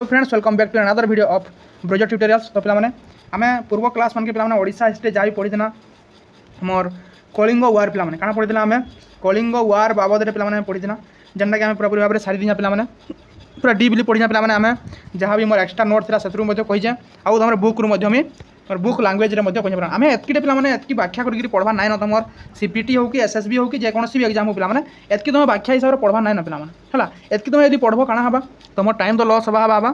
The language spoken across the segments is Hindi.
Friends welcome back to another video of browser tutorials. तो पे आम पूर्व क्लास मन के पे ओडिशा हिस्ट्री जहाँ भी पढ़ीना मोर कलिंग वार पे क्या पढ़ीला आम कलिंग वार बाबद पे पढ़ीना जेनटा कि आम पूरा भाव में सारी दिना पे पूरा डीपली पढ़ीना पे आम जहाँ भी मोर एक्सट्रा नोट था से कहीचे आम बुक रू मोर बुक लांगुएज कही आम एतकी पे एतकी व्याख्या करके पढ़वा नाइन तुम सीपीटी हो कि एसएसबी हो कि जेकोसी भी एग्जाम हो पे एतकी तुम व्याख्या हिसाब से पढ़वा नाइन पे एतकी तुम यदि पढ़ब काଣା हवा तुम टाइम तो लॉस हवा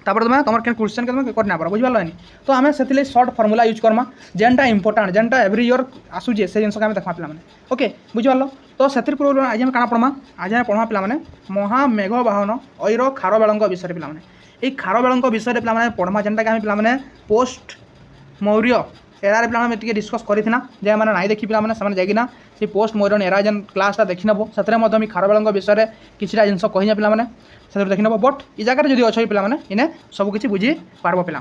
तापर तुम तुम क्वेश्चन के तुम करना बुझी पार्लानी। तो आम से सर्ट फर्मुला यूज करमा जेनटा इंपोर्टाट जेनटा एव्री इयर आसूचे से जिन आम देखा पे ओके बुझी पार। तो से पूर्व आज आम क्या पढ़मा आज आम पढ़ा पे महामेघ बाहन ऐर खारबेल विषय पे खारबेल विषय पे पढ़मा जेनटा कि आम पे पोस्ट मौर्य एरार पे टे डिस्कस करना जे मैंने नाई देखी पे जाइना से पोस्ट मौर्य एरा जेन क्लासटा देखी नब से खारबेल विषय किसी जिन कही पे देखी नब बट ये जगह जो अच्छे पे इन्हें सबकि बुझी पार्ब पे।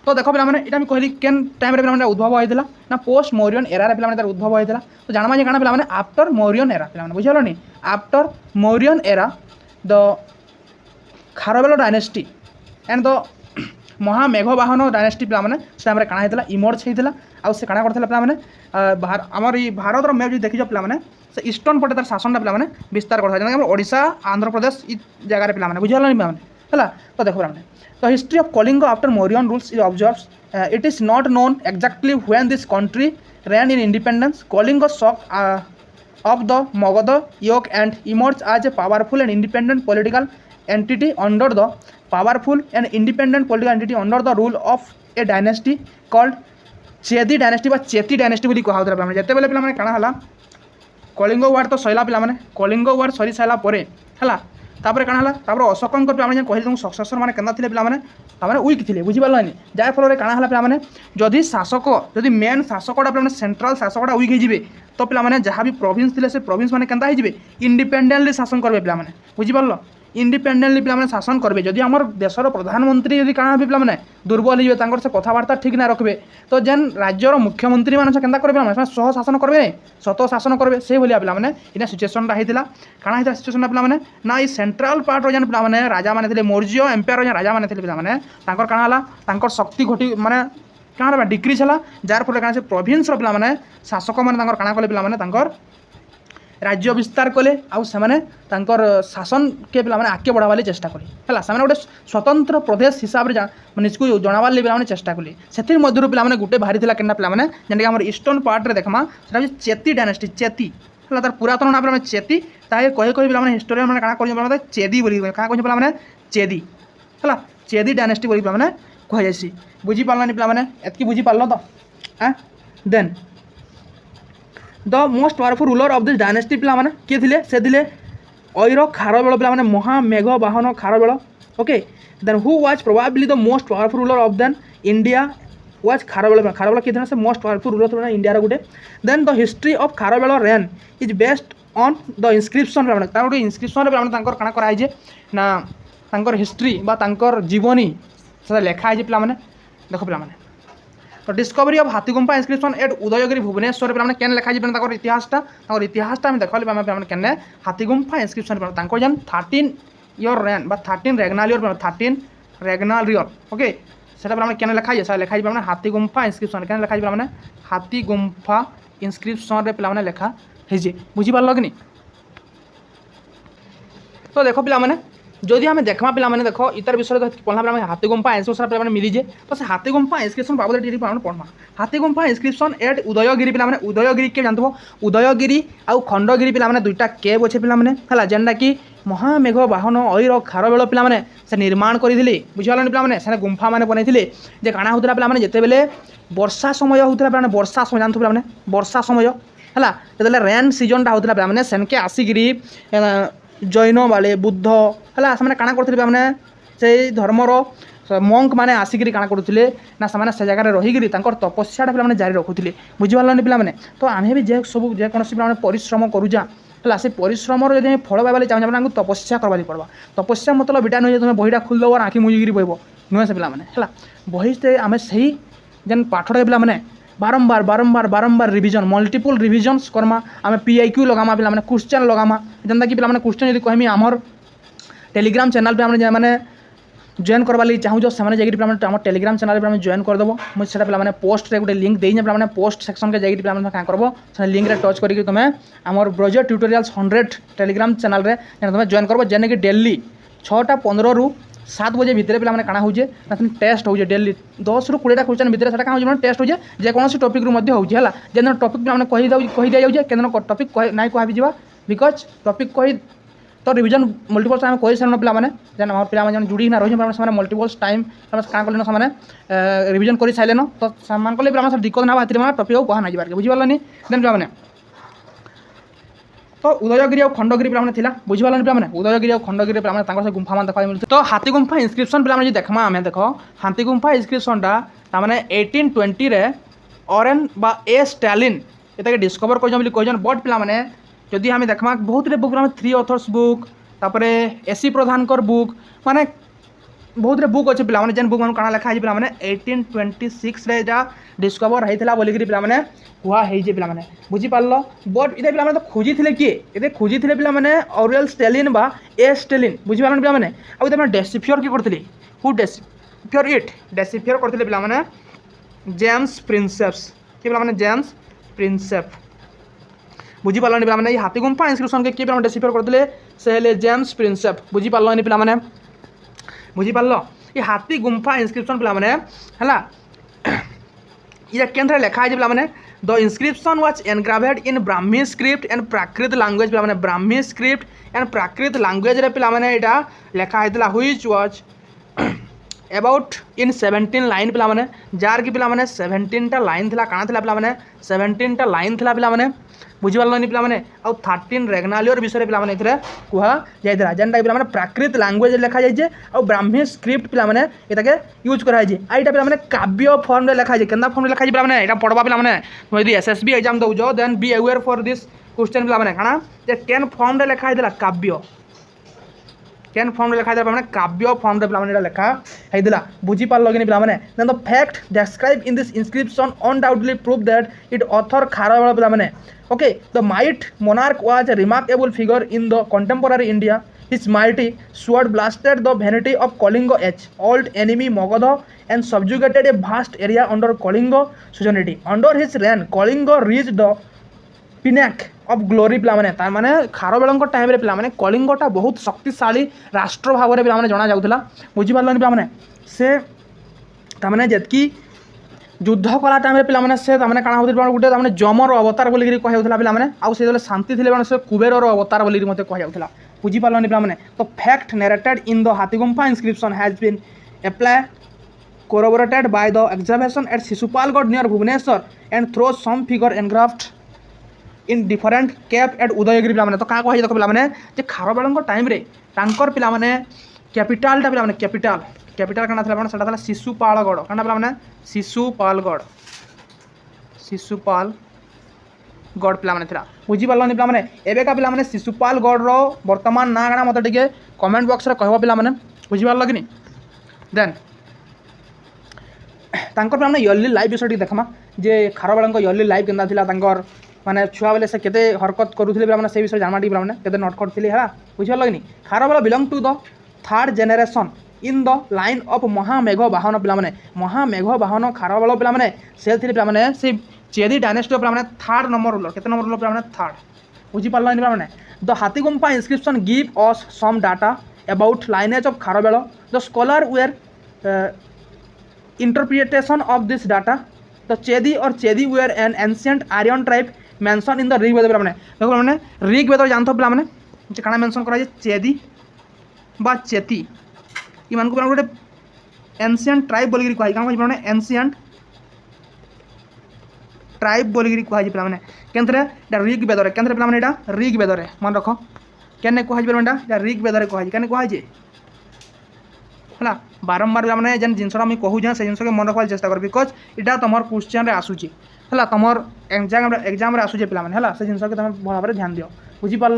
तो देख पे यहाँ कहली केन टाइम पे उद्भव होता ना पोस्ट मौर्यन एरार पे उद्भव होता। तो जाना जे काଣା पे आफ्टर मौर्यन एरा पे बुझीगलनी after Mauryan era the Kharavela dynasty and the Mahamegha Vahana dynasty पे टाइम काଣା होता इमर्ज होता आउ से काଣା करथिला पे आमर ई भारत मैप जो देखिछ पे से ईस्टर्न पटे तार शासन पे विस्तार करता ओडिशा आंध्र प्रदेश इ जगह पे बुझीगलनी है। तो देखो तो history of Kalinga after Mauryan rules is observes it is not known exactly when this country ran in independence. Kalinga shock of the Magad yoke and emerged as a powerful and independent political entity under the under the rule of a dynasty called Chedi dynasty Chedi dynasty बोली कहला पे जिते बेले पे काଣା हला कलिंग वार तो सैला पे कलिंग वार सरी सारा है तापर काଣା हला तापर अशोकन पे कहली तुम सक्सेसर मैंने केना थे पे वीक थे बुझीपार्लानी जार फल काଣା हला पे जदि शासक जदि मेन शासकटा पे सेंट्रल शासकटा वीक हो तो पे जहाँ भी प्रोविंस थे से प्रोविंस मैंने केनता हो इंडिपेंडेंटली शासन करेंगे पे बुझीपार इंडिपेंडेंटली पे शासन करेंगे जदि आम देशर प्रधानमंत्री यदि काଣା भी पे दुर्बल हो से कथबार्ता ठीक ना रखिए तो जेन राज्यर मुख्यमंत्री मैंने केनता करेंगे सह शासन करेंगे सत शासन करेंगे से भाया पे इन सिचुएसनटा होता काଣା होता सिचुएसनटा पे ना ये सेंट्रल पार्ट जेन पे राजा मैंने मौर्य एम्पायर जेन राजा मैंने पे काଣା हला शक्ति घटी माने क्या डिक्रीज है जार फल क्या प्रोविंस पे शासक मैंने काଣା कले पे राज्य विस्तार कले आउ शासन के पे आगे बढ़ावा चेष्टा कले है गोटे स्वतंत्र प्रदेश हिसाब से निजको जनावार पे चेष्टा कले से मध्य पे गोटे बाहरी था के पे जेनटा आम ईस्टर्न पार्ट में देखमा से चेती डायनेस्टी चेती है तार पुरातन ना पे चेती ताकि कही पे हिस्टोरियन मैंने क्या कह चेदी बोली क्या कह पे चेदी है चेदी डायनेस्टी बोली पे कहुसी बुझी पार्लानी पे एतकी बुझी पार्ल तो then the most powerful ruler of this dynasty पे किए थे से ऐर खारबेल पे Mahamegha Vahana Kharavela okay then who was probably the most powerful ruler of then India was Kharavela किए थे से मोस्ट पावरफुल रूलर इंडिया गोटे then the history of Kharavela reign is based on the inscription पे गोटे इनस्क्रिप्शन पे काଣା कराई ना हिस्ट्री जीवनी से लिखाई पे देख पे तो discovery of Hathigumpha inscription at Udayagiri Bhubaneswar पे क्या लिखाई इतिहासटा देखा के हाथीगुम्फा इनस्क्रिप्शन पे जेन 13 year reign 13 regnal year 13 regnal year okay से क्या लिखाई लिखाई पे हाथीगुम्फा इनस्क्रिप्शन क्या लिखाई पे हाथीगुम्फा इनस्क्रिप्शन पे लिखा है बुझीपार कि नहीं। तो देख पे जदि आम देखा पे देख इतार विषय पढ़ा पे हाथीगुम्फा इनस्क्रिप्शन पे मिलीजे तो से हाथीगुम्फा इनस्क्रिप्शन बाबद पढ़मा हाथीगुम्फा इनस्क्रिप्शन एट उदयगिरी पे उदयगिरी के जानते उदयगिरी आउ खंडगिरी पे दुईटा केव अच्छे पे जेनटा कि महामेघ बाहन ऐर खारबेल पे से निर्माण करते बुझीगलानी पे गुंफा मैंने बनई जे काଣା होता पे जिते बेले वर्षा समय होता पे वर्षा समय जानते पे वर्षा समय है जो रेन सीजनटा होता पे सेनके आसिकी जैन बाले बुद्ध है से काଣା करते से धर्मर मंक मैंने आसिक काଣା करुले ना से जगह रहीकि तपस्या पे जारी रखुले बुझीपार्लानी पे। तो आम भी जे सब जेकोसी पे परिश्रम करूजा है से परिश्रम जब फल पाइबा चाहिए तपस्या करवा पड़वा तपस्या मतलब इटा नुहे तुम बहीटा खोलदेव और आँखि मुझिकी बहब नुहे से पे बही से आम से जेन पाठटा पे बारंबार बारंबार बारंबार रिविजन मल्टीपल रिविजन्स करमा आम PIQ लगामा पे क्वेश्चन लगामा जेनता कि पे क्वेश्चन यदि कहमी आमर टेलीग्राम चैनल पे मैंने जॉइन करवा लगी चाहूँ से जाइए पे आम टेलीग्राम चैनल पे जॉइन करदेव मुझे पे पोस्ट गोटे लिंक देने पे पोस्ट सेक्शन के जाइए पे क्या करब से लिंक रे टच करके तुम आम ब्रोजर ट्यूटोरियल्स 100 टेलीग्राम चैनल रे तुम जॉइन करब जेने कि डेली 6:15 रू 7 बजे भितर पे काଣା होचे टेस्ट हो डेली 10 रू 20टा क्वेश्चन भितर से क्या टेस्ट हो जेकोसी टॉपिक रू होगा जेन टॉपिक कही दि जाऊे के टॉपिक ना कह बिकज टॉपिक कही तो रिविजन मल्टीपल्स टाइम कही सारे पे जेन पे जुड़ी ना रही से मल्टीपल्स टाइम क्या कले से रिविजन कर सारे तो से दिक्कत ना हाथी टॉपिक कह ना जाबार बुझीपारे देन पे तो उदयगिरी और खंडगिरी पे बुझीपारे पे उदयगिरी और खंडगिरी पे गुंफा मान देखा मिलते तो हाथी गुंफा इंस्क्रिप्शन पे देखा आम देख हाथी गुंफा इंस्क्रिप्शनटा ताने 1820 रे ऑरेन बा ए स्टैलिन ये डिस्कवर कर बट पे जदि आम देखा बहुत बुक 3 ऑथर्स बुक तापर एसी प्रधानकर बुक माने बहुत बुक अच्छे पे जेन बुक मान कଣା लिखाई पे 1826 रे जा डिस्कवर होता बोलिक पे कहुई पे बुझीपार बट ये पे तो खोजी थे किए ये खोजी थे पे ऑरेल स्टेलिन बा ए स्टेलिन बुझीपार पे आउ डेसिफियर किए करते हु डेसिफियर इट डेसिफियर करते पे जेम्स प्रिंसेप्स किए पे जेम्स प्रिंसेप बुझीपारे पे हाथी गुंफा इंस्क्रिप्शन के किए डेसिफियर करते से जेम्स प्रिंसेप बुझीपार पे बुझीपार ये हाथी गुंफा इंस्क्रिप्शन पे ये केंद्र लिखा है पे the inscription was engraved in Brahmi script and Prakrit language पे Brahmi script and Prakrit language रे पे यहाँ लिखा होता which was about in 17 line पे जार कि पे 17टा लाइन थी काଣା थी पे 17टा लाइन थी पे बुझीपारे पे आउ 13 रेगनालियर विषय पे कहुई जेनटा पे प्राकृत लैंग्वेज लिखा जाए और ब्राह्मी स्क्रिप्ट पे ये यूज कराई आईटा पे काव्य फॉर्म में लिखाई के फॉर्म लिखाई पे यहाँ पढ़वा पे यदि SSB exam those then be aware for this question पे काଣା केन फॉर्म में लिखाई काव्य केन फॉर्म लिखा पे काव्य फॉर्म पे लिखा होता बुझीपार कि पे then the fact describe in this inscription undoubtedly prove that it author Kharavela पे okay the mighty monarch was a remarkable figure in the contemporary India. His mighty sword blasted the vanity of Kalinga age, old enemy Magadha, and subjugated a vast area under Kalinga suzerainty. Under his reign, Kalinga reached the pinnacle of glory पे माने खारवेल टाइम पे कलिंगटा बहुत शक्तिशाली राष्ट्र भाव में पे जना जाऊला बुझीपारे पे से तमें जी युद्ध कला टाइम पे से काଣା होता गोटे जमर अवतार बोलिक कहला पे आउ से शांति थे से कुबेर अवतार बोलिक मत कहला बुझीपारे पे तो fact narrated in the Hathigumpha inscription has been apply corroborated by the excavation at Sisupalgarh near Bhubaneswar and throws some figure engraved in different cave at Udayagiri पे तो क्या कही देख पे खारवेल टाइम पे कैपिटालटा पे कैपिटाल कैपिटाल क्या था शिशुपालगढ़ क्या पे शिशुपालगढ़ शिशुपालगढ़ पे बुझीपारे पे एवेका पे शिशुपालगढ़ वर्तमान ना क्या मत टे कमेंट बॉक्स रे कहब पे बुझीपार कि देन पे इयरली लाइफ विषय देखमा जे खारवेल इयरली लाइफ के माने छुआ बेले से केते हरकत करूथिले पे से विषय जानवा पे केते नोट करथिले है बुझल कि Kharavela belong to the third generation in the line of Mahamegha Vahana पे महामेघ वाहन खारवेल पे से पे से चेदी डायनेस्टी पे थर्ड नंबर रूलर केते नंबर रूलर पे थर्ड बुझीपार पे the Hathigumpha inscription give us some data about lineage of Kharavela the scholar were interpretation of this data the Chedi और Chedi were an ancient Aryan tribe mention in the Rigveda पे देखो मैंने ऋग्वेद जानते पे क्या मेंशन करा चेदी बा चेती इन को गोटे एंशिएंट ट्राइब बोलिक कहुई एंशिएंट ट्राइब बोलिक कहुई पे ऋग्वेद के पे ऋग्वेद मन रख क्या कहुई ऋग्वेद कहुई क्या कहुई है बारंबार पे जेन जिनसा मुझे कहूँ से जिन मन रखा चेष्टा कर बिकज इटा तुम क्वेश्चन आसूची है तुम एग्जाम आसूचे पे से जिन तुम भल भाव ध्यान दियो बुझीपार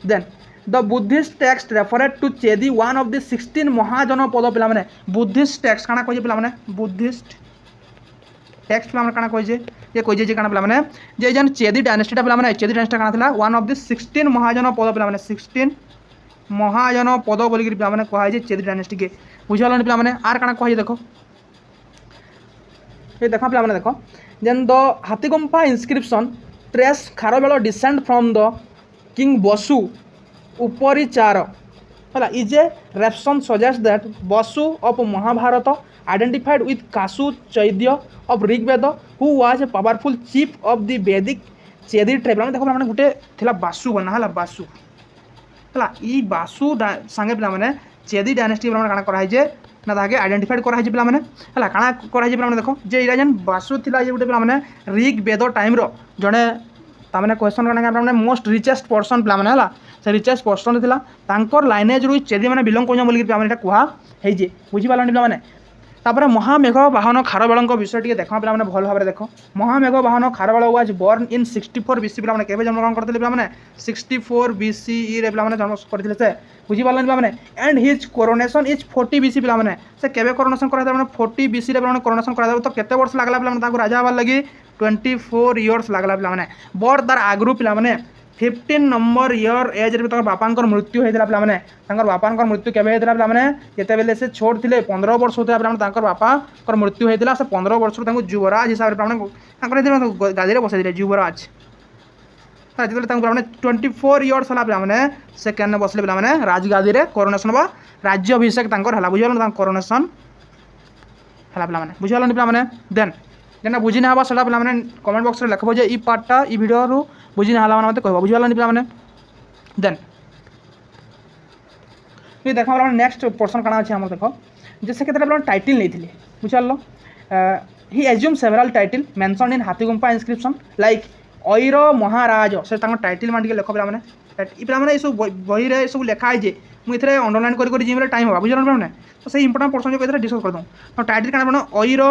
then the Buddhist text referred to Chedi one of the 16 Mahajanapada पे बुद्धिस्ट टेक्स्ट क्या कहे पे बुद्धिस्ट टेक्स्ट पे क्या कहे ये कहे क्या पे जेन चेदी डायनेस्टी पे चेदी डायनेस्टी क्या one of the 16 Mahajanapada पे 16 महाजन पद बोलिक पे कहुई चेदी डायनेस्टी के बुझीगल पिला माने आर काना कहि देखो ये देखो पिला माने देखो then the Hathigumpha inscription trace Kharavela descend from the king Basu Uparichara है E J Rapson suggest that Basu of Mahabharata identified with Kasu Chaidya of Rigveda who was a powerful chief of the Vedic Chedi tribe देखो मैंने गोटे थिला बासु बना है बासु है ई बासु सांगे पिला माने चेदी डायनेस्टी काना कराई जे ना ताके आइडेंटिफाइड कराई जे पिला माने है काना कराई जे पिला माने देखो जे इरा जन बासु थिला ये गोटे पिला माने ऋग्वेद टाइम रो जने तामने क्वेश्चन करना माने मोस्ट रिचेस्ट पर्सन पिला माने है से रिचेस्ट पर्सन थिला तांकर लाइनेज रु चेदी माने बिलोंग कोन बोली पिला माने कुहा हे जे बुझी पालन पिला माने तापर महामेघ वाहन खारबेल विषय टी देख पे भल भाव देख महामेघ वाहन Kharavela was born in 64 BC पे केवे जन्मग्रहण करते पे 64 बीसी पे जन्म करते से बुझीपारे पे and his coronation is 40 BC पे से केवे कोरोनेशन कर 40 बीसी कोरोनेशन कर तो केते वर्ष लगला पे राजा हबार लगी 24 इयर्स लगला पे बट तार आगु पे 15 नंबर इयर एज रे बापा मृत्यु होता पे बापा मृत्यु केवे होता पे जिते बेले से छोट थे 15 वर्ष होता पे बापा मृत्यु होता से 15 वर्ष युवराज हिसाब से गादी में बसई युवराज जो 24 इयर्स है से क्या बसले पे राजगादी में कोरोनेशन बा राज्याभिषेक बुझे कोरोनेशन है पे बुझे पे देन जेना बुझी ना से पे कमेंट बॉक्स में लिखब जे ई पार्टा ई वीडियो रू बुझी ना मैंने मत कह बुझे पे देन ये देख नेक्स्ट पोर्सन काना अच्छे आम देख जैसे के टाइटल नहीं बुझल he assume several title mention in Hathigumpha inscription like Aira Maharaja से टाइटल मान लिख पे ये सब बही रे सब लिखाई जे मुझे अंडरलाइन कर जिम्मे टाइम होगा बुझल पे तो से इंपोर्टेंट पोर्सन जो कहते डिस्कस कर दूँ तो टाइटल क्या ऐर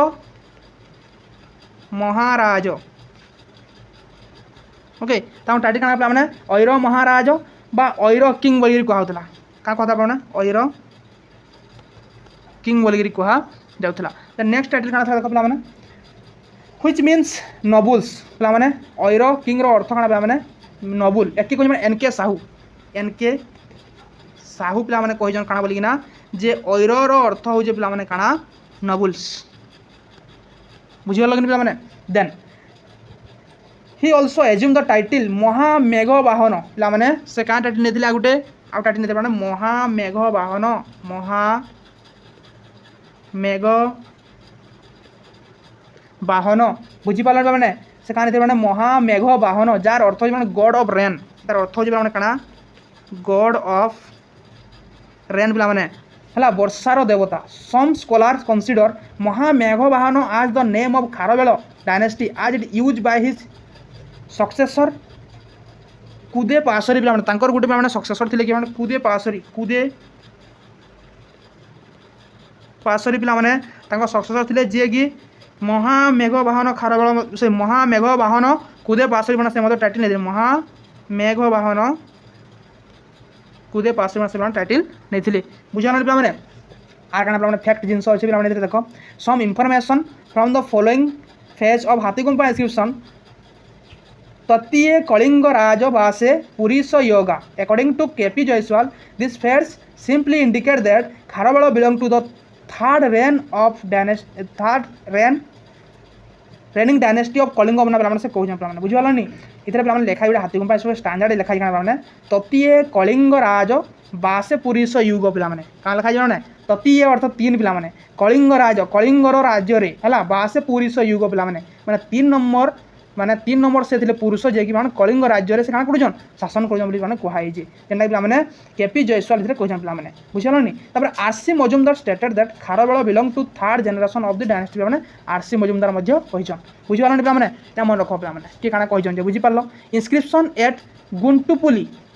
महाराज ओके टाइटल क्या पे ऐर महाराज बा ऐर किंग बोली कहला क्या कहता पे ऐर किंग बोलिकी कह जाऊला नेक्स्ट टाइटल क्या था देख पे व्हिच मीन्स नोबुल्स पे ऐर किंग अर्थ क्या पे नोबुल एक कह एनके साहू एनके साहू पे कही क्या बोलिकिना जे ऐर अर्थ हो पे क्या नोबुल्स बुझीगल कि पे then he also assume the title Mahamegha Vahana पे से क्या टाइटल नहीं गोटे आउ टाइटल नहीं महामेघ वाहन महामेघ वाहन बुझीपार पे से क्या नहीं महामेघ वाहन जार अर्थ हो गॉड ऑफ रेन तार अर्थ हो क्या गॉड ऑफ रेन पे है वर्षार देवता सम scholars consider Mahamegha Vahana as the name of Kharavela dynasty as it use by his successor Kudepasiri पे गोटे पे सक्सेसर थे कि कुदे पासरी पे सक्सेसर थे जी कि महामेघ वाहन खारबेल से महामेघ वाहन कुदे पासरी से टाइटल नहीं महामेघ वाहन कुदे पासरी से टाइटल नहीं बुझा पे आर क्या फैक्ट जिन अच्छे पे देख some information from the following phrase of Hathigumpha inscription ततीय कलिंग राजवासे पुरीश योगा according to K P Jayaswal this phrase simply indicate that Kharavela belong to the third reigning dynasty of Kalinga पे से कहते बुझे इतने पे लिखा गोटे हाथीगुम्फा सब स्टैंडर्ड लिखाई पे ततीय कलिंग राज बासे पुरीश युग पे क्या लिखाई जाना ततीय अर्थ 3 पे कलिंग राज कलिंगर राज्य है बासे पुरीश युग पे मैंने 3 नंबर माने 3 नंबर से थे पुरुष जे कि कलिंग राज्य से क्या कर शासन कर कहुई जेनटा पे केपी जयसवाल कहते पे बुझल Thapar RC Majumdar stated that Kharavela belong to third generation of the dynasty पे आरसी मजुमदार बुझीपारे पे मन रख पे किए क्या कहते बुझीपार इनस्क्रिप्शन एट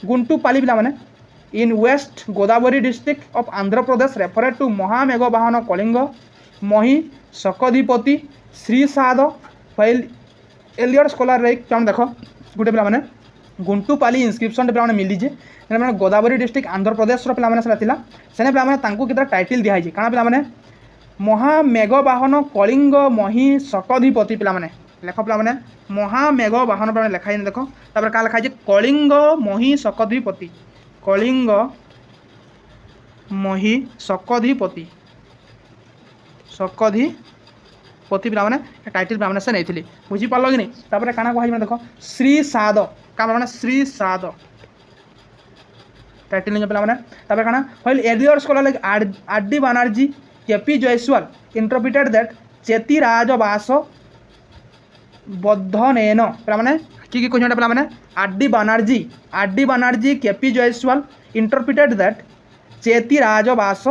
गुंटुपाली पे in West Godavari district of Andhra Pradesh referred to Mahamegha Vahana Kalinga Mahishakadhipati Shri Sada while earlier scholar रे देख गोटे पे गुंटुपाली इनस्क्रिप्शन पे मिलीजे मैंने गोदावरी डिस्ट्रिक्ट आंध्र प्रदेश पे से पे टाइटल दिखाई क्या पे महामेघ वाहन कलिंग मही शकधिपति पे लेख पे महामेघ वाहन पे लिखाई देख तापर क्या लिखाई कलिंग मही शकधिपति कलिंग मही शकधिपति ଶକଧିପତି ପିଲାମାନେ टाइटल पिलाମାନେ से नहीं बुझी पार्ल कि नहीं तापर काना कह देख श्री साद क्या पिलाମାନେ श्री साद टाइटल नहीं पिलाମାନେ तापर काना while earlier scholar like R D. Banerjee K P. Jayaswal interpreted that Cheti राजवास बद्धनेन पिलाମାନେ कि कहछन पिलाମାନେ R D. Banerjee K P. Jayaswal interpreted that Cheti राजवास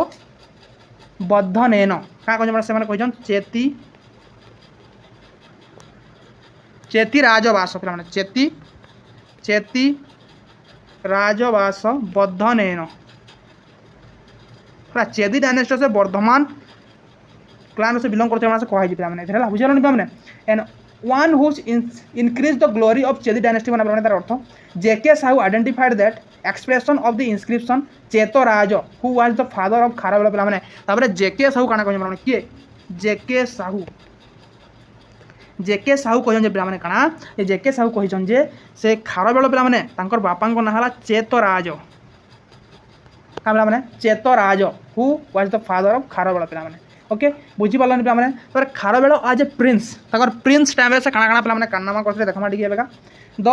बद्धनेन क्या कहछन से माने कहछन चेती राजवास पिलाମାନେ चेती राजवास बद्धनेन चेदी डायनेस्टी से वर्धमान क्लान से बिलोंग करते से कह पिलाମାନେ बुझल पिलाମାନେ and one who increase the glory of Chedi dynasty मैंने तार अर्थ J K Sahu identified that expression of the inscription Chetaraja who was the father of Kharavela पिलाମାନେ जेके साहू काना कहछन किए जेके साहू कहछन पिलाମାନେ काना ये जेके साहू कहछन जे से खारबेल पिलाମାନେ तांकर बापा को ना हला चेतराज का पिलाମାନେ Chetaraja who was the father of Kharavela पिलाମାନେ ओके बुझी पार्ल पिलाମାନେ तर खारबेल आज ए प्रिंस ताकर प्रिंस टाइम से काना काना पिलाମାନେ कानामा करते देखमा टिके बेका the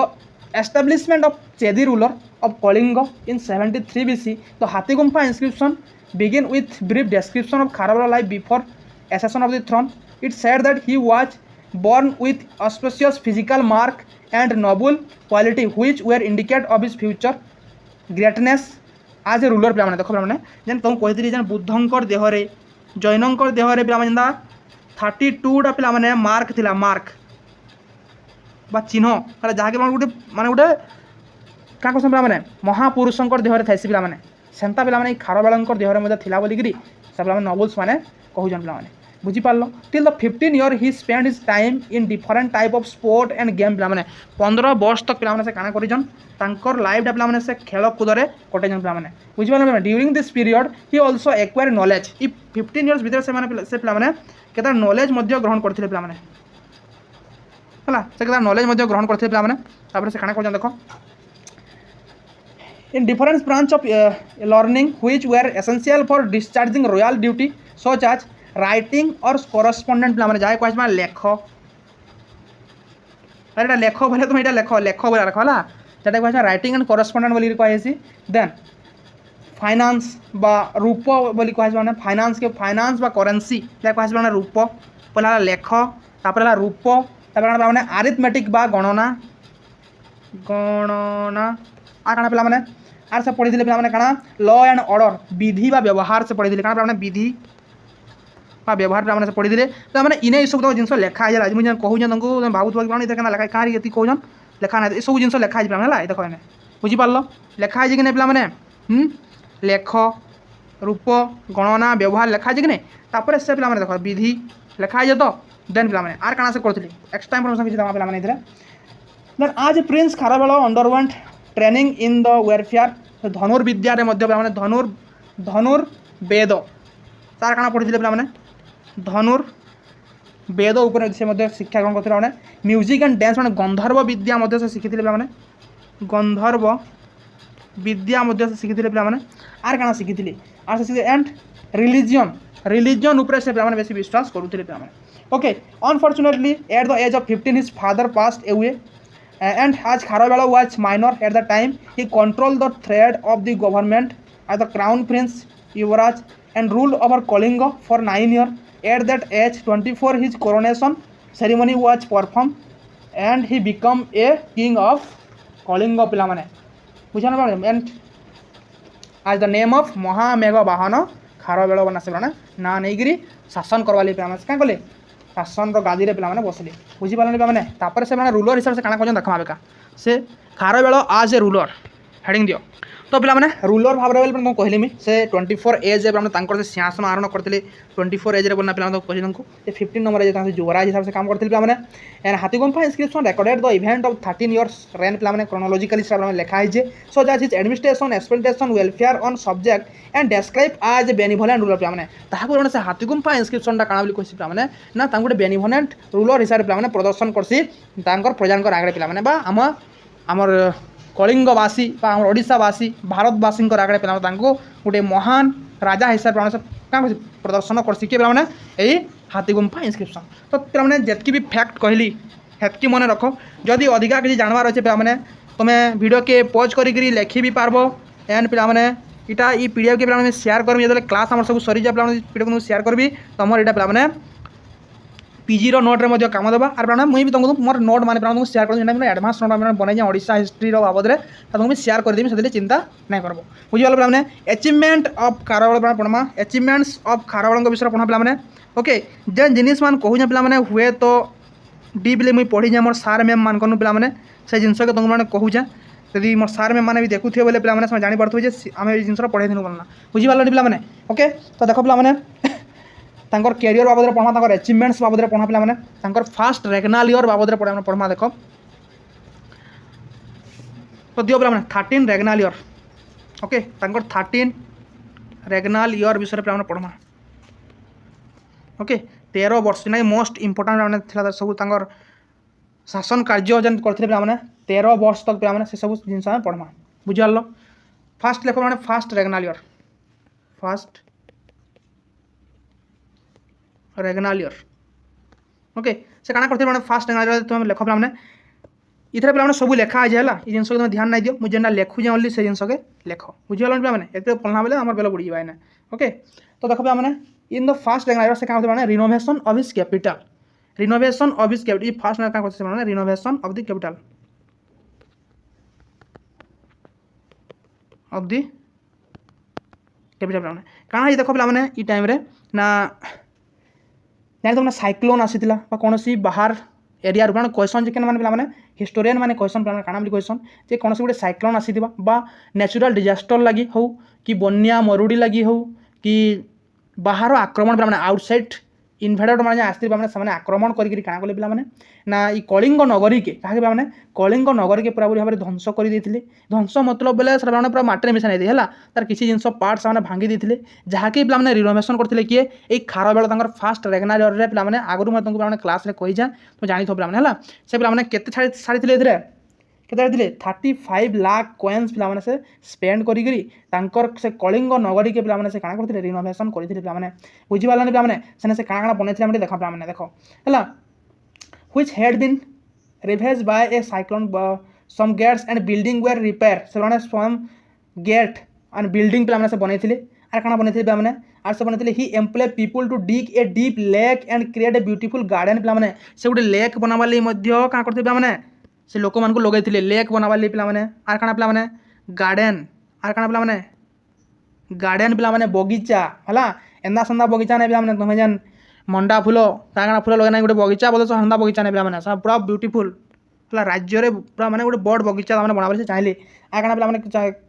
establishment of Chedi ruler of Kalinga in 73 BC the Hathigumpha inscription begin with brief description of Kharavela life before accession of the throne. It said that he was born with auspicious physical mark and noble quality which were indicate of his future greatness as a ruler पिलाମାନେ देखो पिलाମାନେ जेन तुम कहथि जेन बुद्धंकर देहरे जैनंकर देहरे पिलाମାନେ जेंदा 32 टा पिलाମାନେ मार्क थिला मार्क बा चिन्ह ताले जाके माने गुटे का कहसन पिलाମାନେ महापुरुषंकर देहरे थाइसी पिलाମାନେ सेंता पिलाମାନେ खारबेलंकर देहरे मध्ये थिला बोली गिरी सब पिलाମାନେ नोबल्स माने कहउजन पिलाମାନେ बुझी पार्ल till the 15 year he spend his time in different type of sport and game पिलाମାନେ 15 वर्ष तक पिलाମାନେ से काना करिजन तांकर लाइफ पिलाମାନେ से खेल कूदरे कटेजन पिलाମାନେ बुझी पार्ल during this period he also acquire knowledge इ 15 इयर्स भीतर से पिलाମାନେ केता नॉलेज मध्ये ग्रहण करथिले पिलाମାନେ हला से केता नॉलेज मध्ये ग्रहण करथिले पिलाମାନେ तापर से काना करजन देखो in different branch of learning which were essential for discharging royal duty such as writing or correspondence पिलाମାନେ जाय कहै छै लेख अरे लेख बोले तुम एटा लेख बोला रख हला जेटा कहै छै राइटिंग एंड कॉरेस्पोंडेंट बोली कहै छै देन फाइनेंस बा रूप बोली कहै छै माने फाइनेंस बा करेंसी जेटा कहै छै माने रूप पहला लेख तापर रूप तापर माने अरिथमेटिक बा गणना आ काना पिलाମାନେ आर से पढ़ी पिलाମାନେ काना लॉ एंड ऑर्डर विधि बा व्यवहार से पढ़ी काना पिलाମାନେ विधि बा व्यवहार पिलाମାନେ से पढ़ी पिलाମାନେ इने ई सब जिनस लेखा है आज मुझे कहूँ तुमको भावुथ कौन इतना लेखा कहाँ ये कहून लेखा ना सब जिन लेखा है पिलाମାନେ देख एने बुझी पार्ल लेखा है कि नहीं पिलाମାନେ लेख रूप गणना व्यवहार लेखा है कि नहीं तापर से पिलाମାନେ देख विधि लेखा है तो देन पिलाମାନେ आर काना से करथली एक्स्ट्रा इन्फॉर्मेशन किछि दमा पिलाମାନେ इधर then as prince Kharavela underwent training in the warfare धनुर्विद्या रे मध्य पिलाମାନେ धनुर्वेद तार काना पढ़ी पिलाମାନେ धनुर्वेद ऊपर से मध्य शिक्षा ग्रहण करथिले माने म्यूजिक एंड डांस माने गंधर्व विद्या मध्य से शिखिथिले पिलाମାନେ गंधर्व विद्या मध्य से शिखिथिले पिलाମାନେ आर काना शिखिथिले आर से एंड रिलीजन ऊपर से पिलाମାନେ बेसी विश्वास करूथिले पिलाମାନେ okay unfortunately at the age of 15 his father passed away and as Kharavela was minor at the time he controlled the thread of the government as the crown prince Yuvraj and ruled over Kalinga for 9 years. At that age 24 his coronation ceremony was performed and he became a king of Kalinga pilamane बुझाना and as the name of Mahamegha Bahana Kharavela Banse ना नहींगिरी शासन करवाली पिलाମାନେ क्या कले शासन गादी रे पिलाମାନେ बसले बुझी पारले पिलाମାନେ तापर से रूलर हिसाब से काना कहन देखमा बेका से खारबेल आज ए रूलर हेडिंग दियो तो पिलाମାନେ रूलर भाव रे तुम कहली मी से 24 एज रे तांकर से सिंहासन आरोहण करथिले 24 एज रे बना पिलाମାନେ कहली तुमको ये 15 नंबर एज तांसे युवराज हिसाब से काम करथिले पिलाମାନେ and Hathigumpha inscription recorded the event of 13 years reign पिलाମାନେ क्रोनोलॉजिकली हिसाब से लिखा है जे so that his administration explanation welfare on subject and describe as a benevolent ruler पिलाମାନେ ताहा को से हाथीगुम्फा इंस्क्रिप्शन टा काना बोली कहसी पिलाମାନେ ना तांको गोटे बेनिवोलेंट रूलर हिसाब से पिलाମାନେ प्रदर्शन करसी तांकर प्रजानकर आगरे पिलाମାନେ बा हमर कलिंगवासी ओडिशावासी भारतवासी आगे पे गोटे महान राजा हिसाब से क्या प्रदर्शन करसी किए पे यही हाथी गुंफा इनस्क्रिप्शन। तो पे जितकी भी फैक्ट कहली हेतकी मन रख, जदि अधिका किसी जानवर अच्छे पे तुम्हें वीडियो के पॉज करी लिखी भी पार्ब एंड पे इटा ई पीडीएफ के पे शेयर करमी जो क्लास आम सब सरी जाए पे पीडीएफ को शेयर करी तुम यहाँ पे पीजी नोट्रे कम देवा और मुझे भी तुमको मोर नोट मैंने तुमको शेयर कर एडवांस नोट मैंने बनाई ओडिशा हिस्ट्री बाबद में तुमको शेयर करदेवी से चिंता नहीं करब बुझीगल पे अचिवमेंट ऑफ खारबेल पढ़मा अचिवमेंट्स ऑफ खारबेल विषय पढ़ा पे ओके जेन जिनिस मान कहूँ पे हुए तो डीपली मुझे पढ़ी मोर सार मैम मान पे से जिनस के तुमको कहूँ यदि मोर सार मैम मैंने भी देखुए बोले पे जापे आम जिन पढ़े बोलना बुझीपारे पे ओके। तो देख पे तांकर कैरियर बाबद में पढ़ा तांकर अचिवमेंट्स बाबद में पढ़ा पे फास्ट रेगनाल ईयर बाबद में पढ़मा देख। तो दियो पे 13 regnal year okay 13 regnal year विषय पे पढ़मा ओके 13 वर्ष ना मोस्ट इम्पोर्टाट सब शासन कार्य जेन करते पे 13 वर्ष तक पे से सब जिन पढ़मा बुझाल। फास्ट लेख मैंने fast रेगनाल year fast रेगनाल year okay से काना करते फास्ट रेगनाल ईयर तुम लेख पे इधर पे सब लेखा है ये जिन तुम ध्यान नहीं दियो मुझे लिखुचे ओनली से जिन के लेख बुझीगल पे ये पढ़ना बेले आम बेल बुड़ी जाए ओके। तो देख पे इन द फास्ट रेगनाल ईयर से क्या होते renovation of his capital renovation of his capital fast क्या करते renovation of the capital of the capital कहाँ ये देख पे ये टाइम रे ना जानी तुम साइक्लोन आसीला कौन सी बाहर एरिया रूप क्वेश्चन जिके मैंने पे हिस्टोरियन मैंने क्वेश्चन पे काना क्वेश्चन जे कौन गोटे साइक्लोन आसीबा नेचुरल डिजास्टर लगी हो कि बन्या मरुड़ी लगी हो कि बाहर आक्रमण पे आउटसाइड इनभेडर मैंने आसती से आक्रमण करके क्या कले पे ना ये कलिंग नगरी के क्या पे कलिंग नगरी के पूरा पूरी भाव में ध्वंस कर ध्वंस मतलब बेले से पूरा माटी मिसा नहीं है तार किसी जिन पार्ट से भांगी देते जहाँकि पे रिनोवेशन करते किए ये खारबेल फास्ट रेगनाल ईयर पे आगुरी मैं तुमको क्लास में कही जाए तुम जानी थो पे से पे केते छाड़ी थे 35 लाख कॉइन्स पे से स्पेंड कर से कलिंग नगरी के पे से क्या करते रिनोवेशन करते पे बुझीपारे पे से क्या बनई देख पे देख है which had been ravaged by a cyclone some gates and building were repaired से some gate and building पे से बनई और क्या बनई पे और से बनई he employed people to dig a deep lake and create a beautiful garden पे से गोटे लेक बनावा क्या करते पे से लोक मान लगे लेक बनावा पे और क्या पे गार्डन और क्या पे गार्डन पे बगीचा है एंदा सन्दा बगीचा नहीं पे तुम्हें जान मंडा फूल क्या फूल लगे ना गोटे बगीचा बोलो सन्दा बगीचा नहीं पे सब पूरा ब्यूटीफुल है राज्य पूरा मैंने गोटे बड़ बगीचा बनावा से चाहिए आ क्या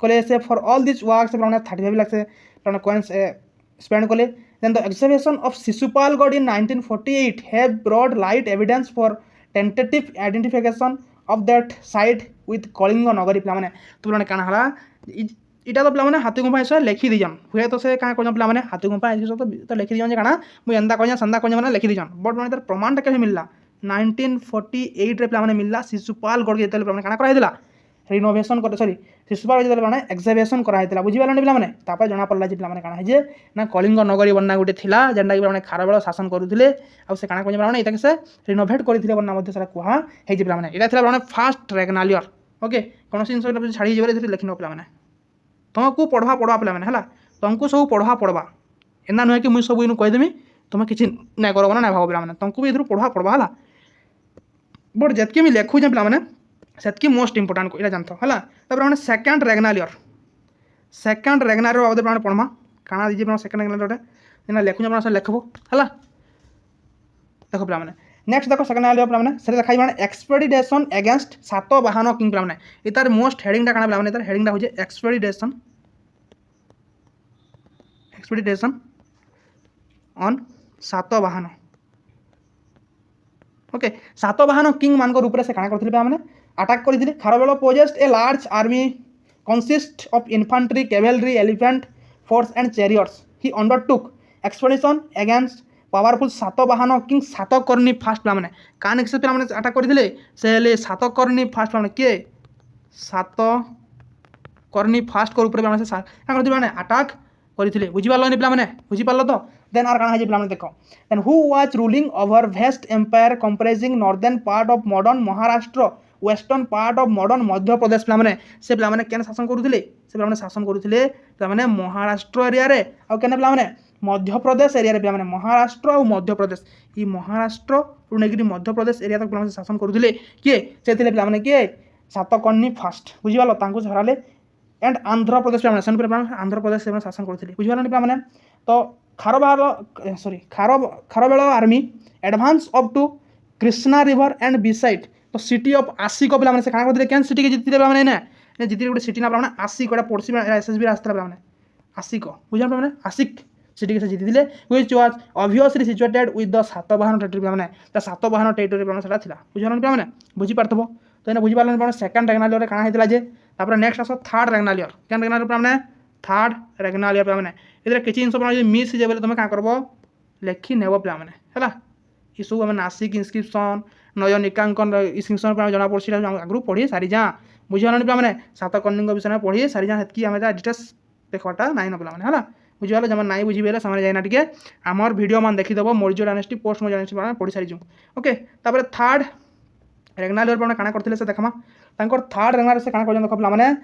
कले से फॉर ऑल दिस वर्क से 35 लाख से कॉइन्स स्पेंड कले then the excavation of Sisupalgarh in 1948 have brought light evidence for tentative identification of that site with Kalinga Nagari पे तो पे क्या है इटा तो पे हाथी गुंफा हिसाब लिखी दीजन हुए तो से क्या पे हाथी गुंफा तो लिखी दीजन क्या मुझे एंदा कह सन्दा कह मैंने लिखी दीजन बट मैंने तार प्रमाण कैसे मिलला 1948 पे मिलला शिशुपालगढ़ के पे क्या कराइला रिनोवेशन कर सॉरी शिशुपाल पे एक्सहिबिशन कराइला बुझीपारे पे जना पड़ा पे क्या है ना कलिंग नगरी बन्ना गोटे थी जेनटा कि खारबेल शासन करुले से क्या कहते से रिनोवेट करते बन्ना कहुई पे फास्ट रेगनाल ईयर ओके कौन जिन छाड़ी लिखी न पे तुमको पढ़वा पे है तुमको सब पढ़वा एना नुहे कि मुझे सब इन कहीदेमी तुम्हें किसी ना कर ना भाव पे तुमको भी इधर पढ़वा है बट जितकी मुझे लिखुचे पे से मोस्ट इम्पोर्टाट यहाँ जानत है सेकेंड रेगनाल ईयर बाबद पे पढ़मा काना दीजिए सेकेंड रेगनाल ईयर लिखुचे पे लिखब है देख पे नेक्स्ट देखो सेकेंड रेगनाल ईयर पे देखा एक्सपेडिशन एगेंस्ट सातवाहन किंग पे इतार मोस्ट हेडिंग क्या पे हेडिंग हो expedition on Satavahana okay Satavahana king मान रूप से क्या करते पे अटैक करते Kharavela possessed a large army consist of infantry cavalry elephant force and chariots he undertook expedition against powerful Satavahana king Satakarni fast पे क्या से पे अटैक करते से सातकर्णी फास्ट पे किए सातकर्णी फास्ट रूप क्या करते अटैक କରିଥିଲେ ବୁଝିପାରିଲନି ପିଲାମାନେ ବୁଝିପାରିଲ ତ ଦେନ୍ ଆର୍ କାଣା ହେଇଛି ପିଲାମାନେ ଦେଖ then who was ruling over vast empire comprising northern part of modern Maharashtra western part of modern Madhya Pradesh पिलाने से पिलाने केन शासन करुले से पिलाने शासन करुले पिलाने महाराष्ट्र एरिया रे आ केने पिलाने मध्य प्रदेश एरिया रे पिलाने महाराष्ट्र और मध्य प्रदेश ई महाराष्ट्र रुनेगिरी मध्य प्रदेश एरिया तक पिलाने शासन करुले किए से थिले पिलाने किए सातकर्णी फास्ट बुझिबालो तांको हराले एंड आंध्र प्रदेश पिलाने सेन पिलाने आंध्र प्रदेश से शासन करुले बुझिबालो पिलाने तो Kharavela army advance up to Krishna river and beside तो सिटी ऑफ आसिक पिलाने से काना करथिले केन सिटी के जितिले पिलाने ना जिति गोटे सिटी ना पिलाने आसिक गोटे पड़ोसी एसएसबी आस्था पिलाने आसिक बुझा पिलाने आसिक सिटी के से जितिले which was obviously situated with the Satavahana territory पिलाने त सातवाहन टेरिटरी पिलाने सेटा थिला बुझालन पिलाने बुझी पारथबो तो एना बुझी पारलन पिलाने सेकंड रेगनालियर रे काना हेतिला जे तापर नेक्स्ट आसो थर्ड रेगनालियर केन रेगनालियर पिलाने थर्ड रेगनालियर पिलाने इधर किछि इंसो पिलाने मिस जे बेले तुमे का करबो लेखि नेबो पिलाने हैला ई सब हम नासिक इंस्क्रिप्शन नय निकांकन इंस्क्रिप्शन पर जना पड़सी आगु पढ़ी सारी जा बुझिगलानी पिला माने सातकर्णी विषय में पढ़ी सारी जा हेतकी हमें डिटेल्स देखवाटा नाइन पिला माने हला बुझिगला जमा नाई बुझिबेले समय जाइना टिके हमर वीडियो मान देखि दबो Maurya dynasty post Maurya dynasty पढ़ी सारी जु ओके तापर थर्ड रेगनालियर पर काना करथिले से देखमा तांकर थर्ड रेगनालियर से काना करजन देख पिला माने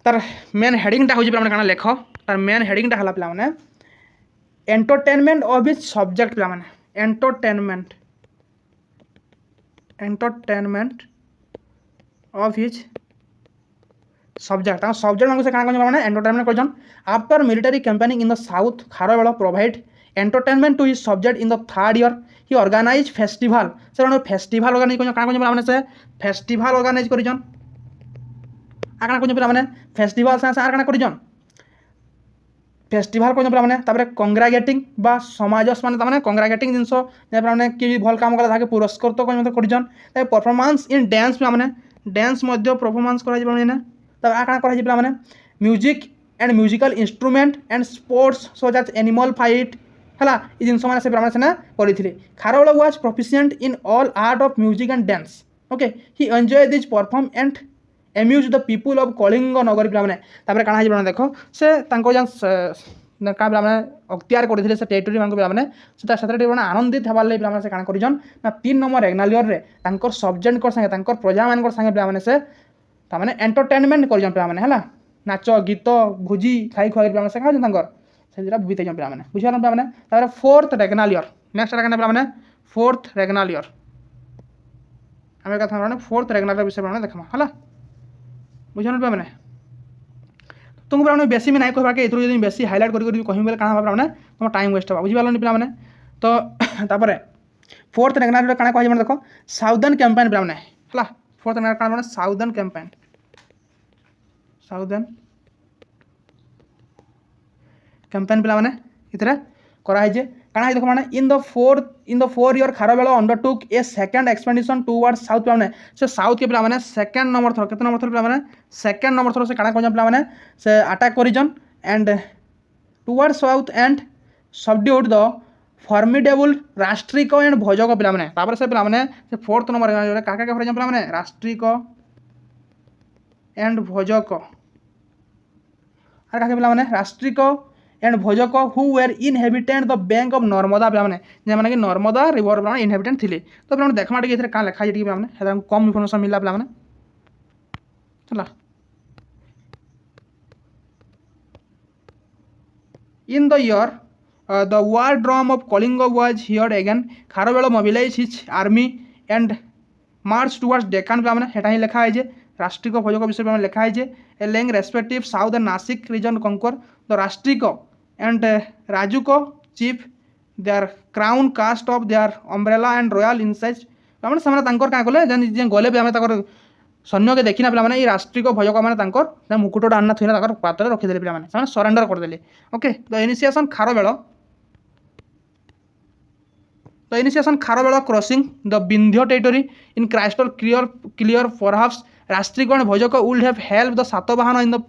तार मेन हेडिंग टा होजी पिला माने काना लेख तार मेन हेडिंग टा हला पिला माने एंटरटेनमेंट ऑफ हिज सब्जेक्ट पिला माने entertainment of his subject subject मानक से काना माने एंटरटेनमेंट करजन after military campaigning in the south Kharavela provide entertainment to his subject in the third year he organize festival से फेस्टिवल ऑर्गेनाइज करजन काना माने से फेस्टिवल ऑर्गेनाइज करजन आ काना करजन माने फेस्टिवल से आ काना करजन फेस्टिवल को माने तापर कंग्रागेटिंग बा समाजस माने ताने कंग्रागेटिंग जिंस जे माने कि भल काम कला ताके पुरस्कृत को मते करजन तापर परफॉर्मेंस इन डांस माने डांस मध्य परफॉर्मेंस करा जिबा माने तापर आ काना करा जिबा माने music and musical instrument and sports so that animal fight हला ई जिंस माने से ब्राह्मण सेना करिथिले Kharavela was proficient in all art of music and dance okay he enjoy this perform and amuse the people of Kalinga Nagari पिला माने तापर काना हिबा देखो से तांको जन का पिला माने अख्तियार करथिले से टेरिटरी मान पिला माने से सतरे पिला आनंदित हबार ले पिला माने से काना करिजन ना 3 नंबर रेगनालियर रे तांकर सब्जेक्ट कर संगे तांकर प्रजा मान कर संगे पिला माने से ता माने एंटरटेनमेंट करिजन पिला माने हला नाच गीत भुजी खाई खुआ पिला माने से खाजन तांकर से जरा बिते जन पिला माने बुझालन पिला माने तापर फोर्थ रेगनालियर नेक्स्ट रेगना पिला माने फोर्थ रेगनालियर हमें कथा माने फोर्थ रेगनालियर विषय माने देखमा हला बुझान पे मैंने तुमको पिला बेसी में नहीं कहवा के इथरो यदि बेसी हाईलाइट करी कहमी बेले काना भाबा माने तुम टाइम वेस्ट होबा बुझि पालनी पिला माने तो तापर फोर्थ रेगनालियर काना कहै माने देखो साउदर्न कैंपेन पिला माने हला फोर्थ रेगनालियर काना माने साउदर्न कैंपेन पिला माने इतरे करा है जे काना है देखो माने in the 4 year Kharavela undertook A second expedition towards south पिला माने से साउथ के पिला माने सेकंड नंबर थरो केते नंबर थरो पिला माने सेकंड नंबर थरो से काना कोन पिला माने से अटैक करिजन and towards south and subdued the formidable Rashtrika and Bhojaka पिला माने तापर से पिला माने से फोर्थ नंबर काका के फॉर पिला माने राष्ट्रिक एंड भोजक आर काके पिला माने राष्ट्रिक and Bhojak who were inhabitant the bank of Narmada पिला माने जे माने कि नर्मदा रिवर पिला माने इनहेबिटेंट थिले तो पिला माने देखमा टिके इथरे का लिखा जे टिके पिला माने हेदा कम इन्फॉर्मेशन मिलला पिला माने चला in the year the war drum of Kalinga was heard again Kharavela mobilize his army and march towards Deccan पिला माने हेटा ही लिखा है जे राष्ट्रिक भोजक विषय में लिखा है जे एलिंग respective south and Nasik region conquer the Rashtrika and राजुको chief their crown cast off their umbrella and royal insignia माने समय तांकर का गले जे गले पे हमें ताकर सैन्य के देखिना पिला माने ई राष्ट्रिक भोजक माने तांकर मुकुटटा आन्ना थुना ताकर पात्र रखि देले पिला माने समय सरेंडर कर देले okay the initiation Kharavela crossing the Vindhya territory in crystal clear perhaps Rashtrika and Bhojaka would have help the Satavahana in the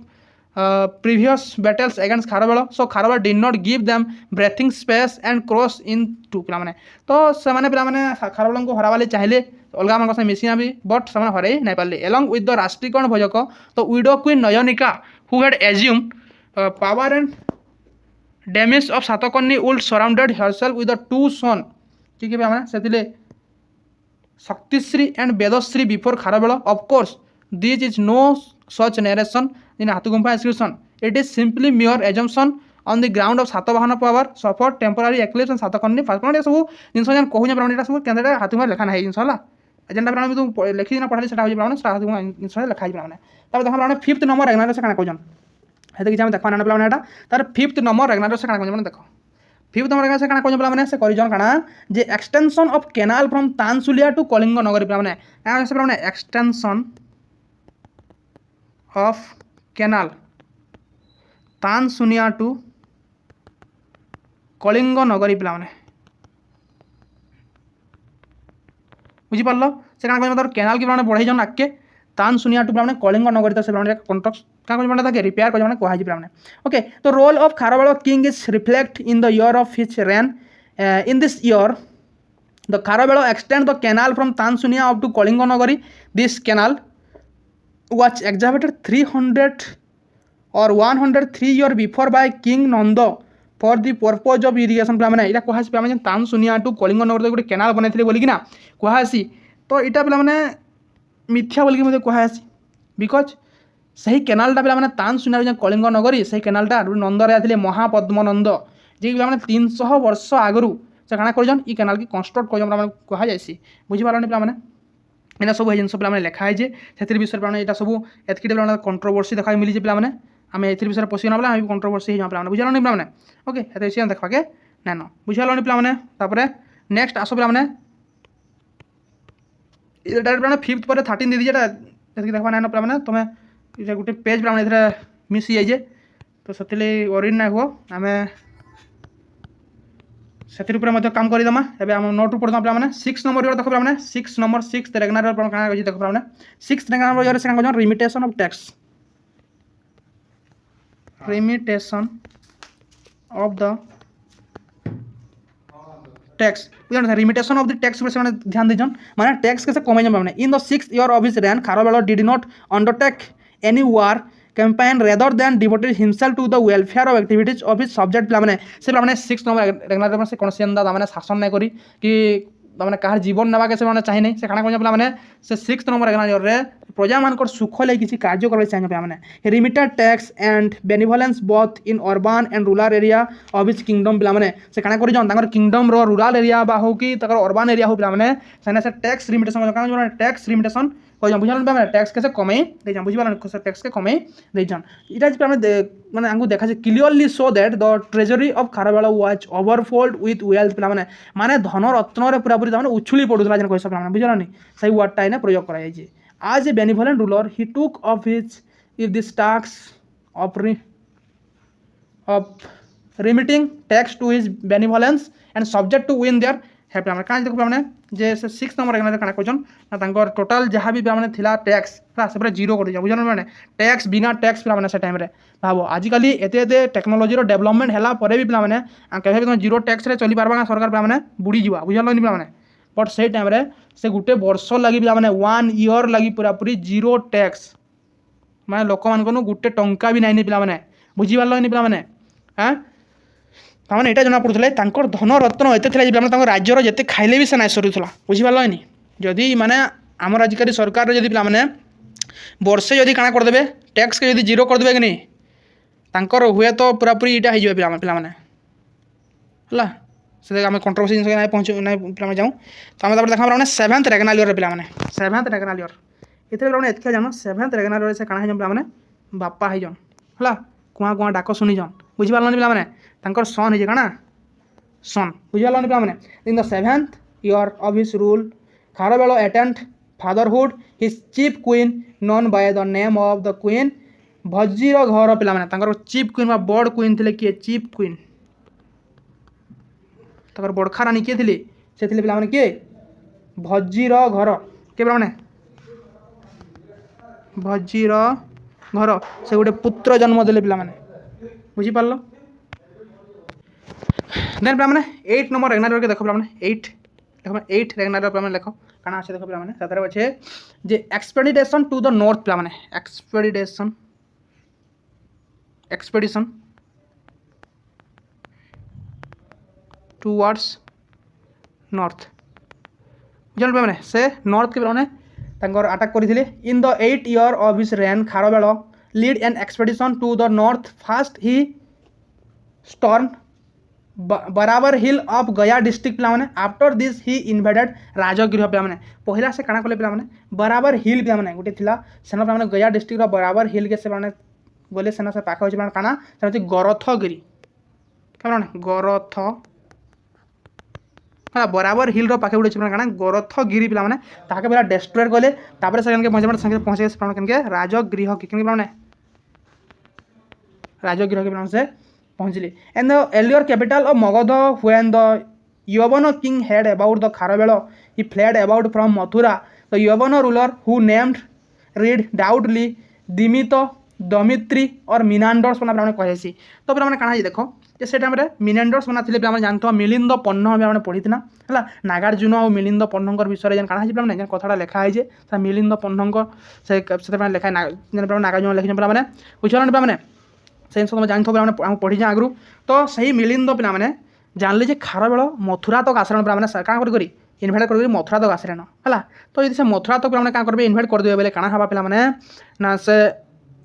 previous battles against Kharavela so Kharavela did not give them breathing space and cross into पिला माने तो से माने पिला माने Kharavela को हरावाले चाहिले अलगा मन से मिसिना भी बट से माने हरे नै पाले along with the राष्ट्रिक एंड भोजक तो widow queen Nayanika who had assumed power and demise of Satakarni would surrounded herself with the 2 son ठीक है मैंने से Shaktishri and Vedashri before Kharavela of course this is no such narration in Hathigumpha inscription it is simply mere assumption on the ground of Satavahana power suffer temporary eclipse and Satakarni fast सब जिनस जेन कहूँ ब्राह्मण सब केन्द्र हाथगुंफा लेखा ना जिनस जेनटा ब्राह्मण तू लिखी पढ़ाई से ब्राह्मण हाथगुंफा जिनस लेखा ब्राह्मण तब देख ब्राह्मण 5th नंबर रेगनार से क्या कहन हेतु किसी देखा ना ब्राह्मण एटा तार 5th नंबर रेगनार से क्या कहन देख 5th नंबर रेगनार से क्या कहन ब्राह्मण से करिजन काना जे extension of canal from Tansulia to Kalinga Nagari ब्राह्मण क्या से ब्राह्मण extension of canal Tansulia to Kalinga Nagari ब्राह्मण बुझीपार से क्या कैनाल की ब्राह्मण बढ़ाई जन आगे तानसुनिया टू ब्राह्मण कलिंग नगरी तो से ब्राह्मण कंट्रक्ट क्या रिपेयर कर कहुई ब्राह्मण ओके तो role of Kharavela king is reflect in the year of his reign in this year the Kharavela extend the canal from Tansulia up to Kalinga Nagari this canal was excavated 300 or 103 year before by King Nanda for the purpose of irrigation ब्राह्मण यहाँ कहुसी ब्राह्मण तानसुनिया टू कलिंग नगर गोटे कैनाल बनई बोलिकिना कहुसी तो यहाँ ब्राह्मण मिथ्या बोलिक कहुसी बिकज सही कैनालटा ब्राह्मण तानसुनिया कलिंग नगरी से कैनालटा नंद रे महापद्मनंद जी ब्राह्मण 300 वर्ष आगु से काଣା कर कैनाल की कंस्ट्रक्ट कर ब्राह्मण कहुसी बुझीपारे ब्राह्मण एना सब जिन पे लिखाई से विषय पे यहाँ सब एतकी पे कंट्रोवर्सी देखा मिली पे आम ए विषय पशिगला बेले कंट्रोवर्सी पे बुझल पे ओके ये देखा के नैन बुझल पे नेक्स्ट आस पे डायरेक्ट पे 5th पर 13 दीदी देखा नैन पे तुम्हें गोटे पेज पे मिस जाइए तो से वरीड ना हुआ आम से काम करदेमा एवं आम नोट पढ़ा पे 6 नंबर देख पे 6 नंबर 6th रेगनार देख पे 6th रेगनार से remission of tax remission of the tax remission of the tax पे ध्यान दीजन माने टैक्स कैसे कमे मैंने in the 6th year of his reign Kharavela did not undertake any war campaign rather than devoted himself to the welfare of activities of his subject पे से 6 नंबर रेगनार से कौन से शासन नहीं करी कि कहार जीवन नाक से चाहे नहीं से काଣା कर पे से 6th नंबर रेगनार प्रजा मान सुख लगे किसी कार्य कर चाहिए पे remitted tax and benevolence both in urban and rural area of his kingdom पे से काଣା कर किंगडम रूरल एरिया हो कि अर्बान एरिया हो पे से टैक्स रिमिटेशन टैक्स रिमिटेशन बुझल पे टैक्स कैसे कमे बुझे टैक्स के कमे माने देखा clearly show that the treasury of Kharavela was overflowed with wealth पे माने धन रत्न पूरापूरी उछुली पड़ूला जेन कह पे बुझल सही वर्डटा इना प्रयोग कर आज a benevolent ruler he took off his if this tax of remitting tax to his benevolence and subject to win their help क्या देख पे जे से 6 नंबर रेगनार क्या कर टोटाल जहाँ भी पे थिला टैक्स से पूरा जीरो कर बुझल मैंने टैक्स बिना टैक्स पे से टाइम भाव आजिकल एते टेक्नोलोजी डेवलपमेंट है भी पे कभी जीरो टैक्स चली पार्बा सरकार पे बुड़ी जा बुझल पे बट से टाइम से गोटे वर्ष लगी पे 1 ईयर लगी पूरा पूरी जीरो टैक्स मैं लोक मान गोटे टंका भी नाइन पे बुझीपार पे हाँ ताने यहाँ जना पड़ूले धन रत्न एत राज्यर जिते खाइले भी से ना सरूला बुझीपारे जदि माने आमर आजिकल सरकार जदि पे वर्षे जदि काଣା करदे टैक्स के जदि जीरो करदे कि नहीं हुए तो पूरा पूरी यहाँ हो पे से आम कंट्रोवर्सी जिन ना पहुँच ना जाऊँ तो आम देखा पे 7th रेगनार पे 7th रेगनार ये एत जान 7th रेगनार से काଣା पे बापा है है कुआ कुआ डाक शुणीजन बुझीपारे पे सन है काଣା सन बुझल पे in the 7th year of his rule Kharavela attend fatherhood his chief queen known by the name of the queen Vajiraghara पे चीफ क्वीन बड़ क्वीन थे किए चीफ क्वीन बड़खा रानी किए थे से पे किए भजीर घर किए पे भजीर घर से गोटे पुत्र जन्म देले पे बुझीपार देन पे 8 नंबर रेगनार के देख पे 8 रेगनार पे लेख काଣା अच्छे देख पे अच्छे जे एक्सपेडिशन टू द नॉर्थ पे एक्सपेडिशन टुवर्ड्स नॉर्थ बुझल पे मैंने से नॉर्थ के मैंने तांकर अटैक करथिले in the 8 year of his reign Kharavela lead an expedition to the north fast he storm Barabar hill of Gaya district पिला माने after this he invaded Rajgriha पिला माने पहला से काना कले पिला माने बराबर हिल पिला माने गोटे थिला सेना पिला माने गया डिस्ट्रिक्ट रो बराबर हिल के से माने बोले सेना से पाखा होची माने काना सेना गरथगिरी क्या माने गरथ हाँ बराबर हिल रो पाखे उड़े काना गरथगिरी पिला माने ताके बेला डिस्ट्रॉय कले तापर से के पहुंचे संगे पहुंचे के राजगृह के केन माने राजगृह के से पहुंचली and the earlier capital of Magadha when the Yavana king heard about the Kharavela he fled about from Mathura the Yavana ruler who named read doubtly Demit Demetri और मिनांडर्स बना पे कहे तो पे कଣା देखो जे से टाइम मिनांडर्स बना थे पे जानते मिलिंद पन्न भी पढ़ी ना है नागार्जुन और मिलिंद पन्नर विषय जेन कଣା पे कथा लिखा है मिलिंद पन्न से लिखा नागार्जुन लिखी पे बुझल पे से सब जानते पे पढ़ी आगु तो सही मिलिंद पे जानले जे खारवेल मथुरा तक आसरण पे क्या कर इनभाइट कर मथुरा तक आसरण है तो ये मथुरा तक पे क्या करेंगे इनभाइट करदे बोले काଣା हवा पे ना से